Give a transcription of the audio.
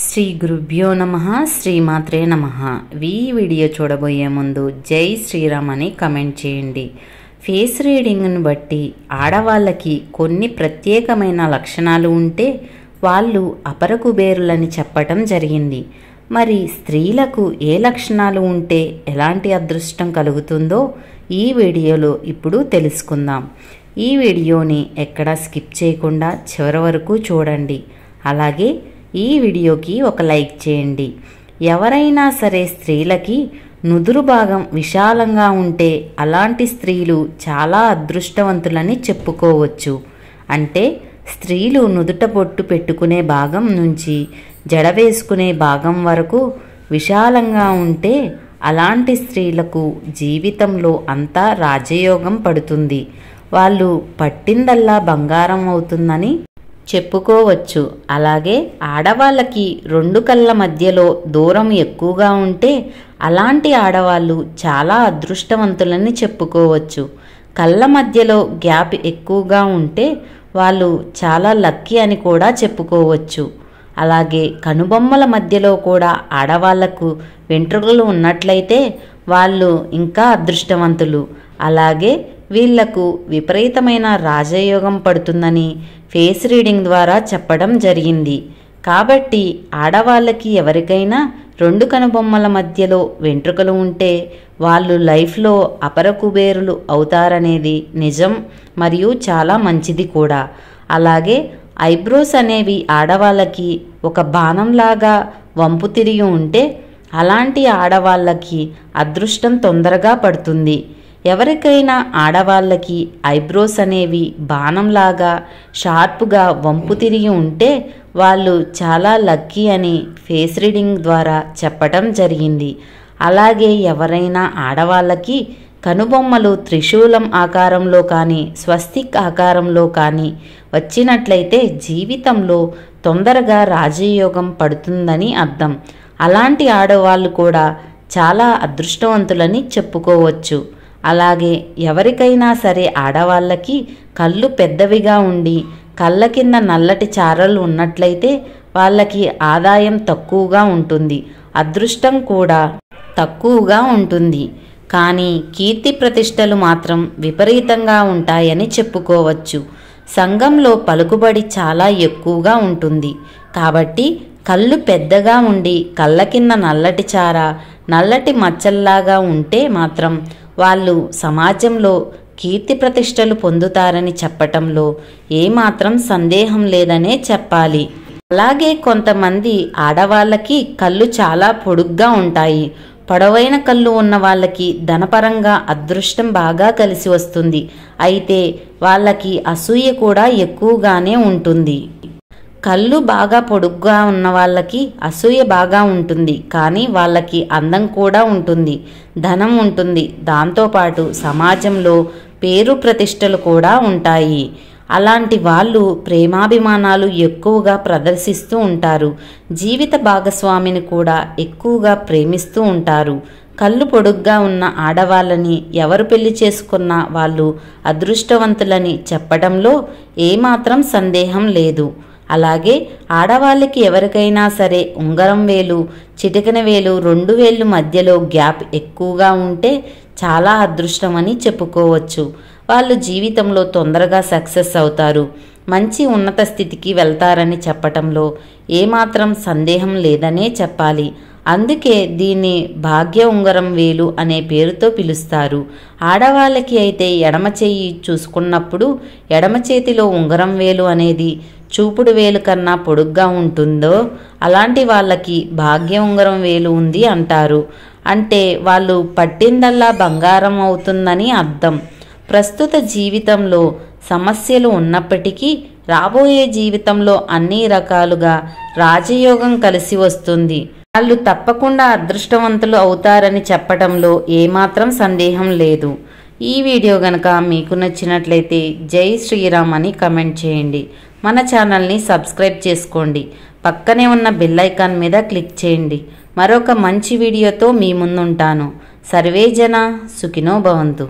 శ్రీ గురుభ్యో నమః శ్రీమాత్రే నమః. ఈ వీడియో చూడబోయే ముందు జై శ్రీరామ్ అని కమెంట్ చేయండి. ఫేస్ రీడింగ్ను బట్టి ఆడవాళ్ళకి కొన్ని ప్రత్యేకమైన లక్షణాలు ఉంటే వాళ్ళు అపర కుబేరులని చెప్పటం జరిగింది. మరి స్త్రీలకు ఏ లక్షణాలు ఉంటే ఎలాంటి అదృష్టం కలుగుతుందో ఈ వీడియోలో ఇప్పుడు తెలుసుకుందాం. ఈ వీడియోని ఎక్కడా స్కిప్ చేయకుండా చివరి వరకు చూడండి. అలాగే ఈ వీడియోకి ఒక లైక్ చేయండి. ఎవరైనా సరే స్త్రీలకి నుదురు భాగం విశాలంగా ఉంటే అలాంటి స్త్రీలు చాలా అదృష్టవంతులని చెప్పుకోవచ్చు. అంటే స్త్రీలు నుదుట బొట్టు పెట్టుకునే భాగం నుంచి జడ వేసుకునే భాగం వరకు విశాలంగా ఉంటే అలాంటి స్త్రీలకు జీవితంలో అంతా రాజయోగం పడుతుంది. వాళ్ళు పట్టిందల్లా బంగారం అవుతుందని చెప్పుకోవచ్చు. అలాగే ఆడవాళ్ళకి రెండు కళ్ళ మధ్యలో దూరం ఎక్కువగా ఉంటే అలాంటి ఆడవాళ్ళు చాలా అదృష్టవంతులని చెప్పుకోవచ్చు. కళ్ళ మధ్యలో గ్యాప్ ఎక్కువగా ఉంటే వాళ్ళు చాలా లక్కీ అని కూడా చెప్పుకోవచ్చు. అలాగే కనుబొమ్మల మధ్యలో కూడా ఆడవాళ్లకు వెంట్రుకలు ఉన్నట్లయితే వాళ్ళు ఇంకా అదృష్టవంతులు. అలాగే వీళ్లకు విపరీతమైన రాజయోగం పడుతుందని ఫేస్ రీడింగ్ ద్వారా చెప్పడం జరిగింది. కాబట్టి ఆడవాళ్ళకి ఎవరికైనా రెండు కనుబొమ్మల మధ్యలో వెంట్రుకలు ఉంటే వాళ్ళు లైఫ్లో అపర కుబేరులు అవుతారనేది నిజం మరియు చాలా మంచిది కూడా. అలాగే ఐబ్రోస్ అనేవి ఆడవాళ్ళకి ఒక బాణంలాగా వంపు తిరిగి ఉంటే అలాంటి ఆడవాళ్ళకి అదృష్టం తొందరగా పడుతుంది. ఎవరికైనా ఆడవాళ్ళకి ఐబ్రోస్ అనేవి బాణంలాగా షార్ప్గా వంపు తిరిగి ఉంటే వాళ్ళు చాలా లక్కీ అని ఫేస్ రీడింగ్ ద్వారా చెప్పటం జరిగింది. అలాగే ఎవరైనా ఆడవాళ్ళకి కనుబొమ్మలు త్రిశూలం ఆకారంలో కానీ స్వస్తిక్ ఆకారంలో కానీ వచ్చినట్లయితే జీవితంలో తొందరగా రాజయోగం పడుతుందని అర్థం. అలాంటి ఆడవాళ్ళు కూడా చాలా అదృష్టవంతులని చెప్పుకోవచ్చు. అలాగే ఎవరికైనా సరే ఆడవాళ్ళకి కళ్ళు పెద్దవిగా ఉండి కళ్ళ కింద నల్లటి చారలు ఉన్నట్లయితే వాళ్ళకి ఆదాయం తక్కువగా ఉంటుంది, అదృష్టం కూడా తక్కువగా ఉంటుంది. కానీ కీర్తి ప్రతిష్టలు మాత్రం విపరీతంగా ఉంటాయని చెప్పుకోవచ్చు. సంఘంలో పలుకుబడి చాలా ఎక్కువగా ఉంటుంది. కాబట్టి కళ్ళు పెద్దగా ఉండి కళ్ళ కింద నల్లటి చార నల్లటి మచ్చల్లాగా ఉంటే మాత్రం వాళ్ళు సమాజంలో కీర్తి ప్రతిష్టలు పొందుతారని చెప్పటంలో ఏమాత్రం సందేహం లేదనే చెప్పాలి. అలాగే కొంతమంది ఆడవాళ్ళకి కళ్ళు చాలా పొడుగ్గా ఉంటాయి. పొడవైన కళ్ళు ఉన్న వాళ్ళకి ధనపరంగా అదృష్టం బాగా కలిసి వస్తుంది. అయితే వాళ్ళకి అసూయ కూడా ఎక్కువగానే ఉంటుంది. కళ్ళు బాగా పొడుగ్గా ఉన్న వాళ్ళకి అసూయ బాగా ఉంటుంది. కానీ వాళ్ళకి అందం కూడా ఉంటుంది, ధనం ఉంటుంది. దాంతోపాటు సమాజంలో పేరు ప్రతిష్టలు కూడా ఉంటాయి. అలాంటి వాళ్ళు ప్రేమాభిమానాలు ఎక్కువగా ప్రదర్శిస్తూ ఉంటారు. జీవిత భాగస్వామిని కూడా ఎక్కువగా ప్రేమిస్తూ ఉంటారు. కళ్ళు పొడుగ్గా ఉన్న ఆడవాళ్ళని ఎవరు పెళ్లి చేసుకున్నా వాళ్ళు అదృష్టవంతులని చెప్పడంలో ఏమాత్రం సందేహం లేదు. అలాగే ఆడవాళ్ళకి ఎవరికైనా సరే ఉంగరం వేలు చిటికెన వేలు రెండు వేళ్ళు మధ్యలో గ్యాప్ ఎక్కువగా ఉంటే చాలా అదృష్టమని చెప్పుకోవచ్చు. వాళ్ళు జీవితంలో తొందరగా సక్సెస్ అవుతారు, మంచి ఉన్నత స్థితికి వెళ్తారని చెప్పటంలో ఏమాత్రం సందేహం లేదనే చెప్పాలి. అందుకే దీన్ని భాగ్య ఉంగరం వేలు అనే పేరుతో పిలుస్తారు. ఆడవాళ్ళకి అయితే ఎడమ చెయ్యి చూసుకున్నప్పుడు ఎడమ చేతిలో ఉంగరం వేలు అనేది చూపుడు వేలు కన్నా పొడుగ్గా ఉంటుందో అలాంటి వాళ్ళకి భాగ్య ఉంగరం వేలు ఉంది అంటారు. అంటే వాళ్ళు పట్టిందల్లా బంగారం అవుతుందని అర్థం. ప్రస్తుత జీవితంలో సమస్యలు ఉన్నప్పటికీ రాబోయే జీవితంలో అన్ని రకాలుగా రాజయోగం కలిసి వస్తుంది. వాళ్ళు తప్పకుండా అదృష్టవంతులు అవుతారని చెప్పటంలో ఏమాత్రం సందేహం లేదు. ఈ వీడియో గనక మీకు నచ్చినట్లయితే జై శ్రీరామ్ అని కమెంట్ చేయండి. మన ఛానల్ని సబ్స్క్రైబ్ చేసుకోండి. పక్కనే ఉన్న బెల్ ఐకాన్ మీద క్లిక్ చేయండి. మరొక మంచి వీడియోతో మీ ముందుంటాను. సర్వే జన సుఖినో భవంతు.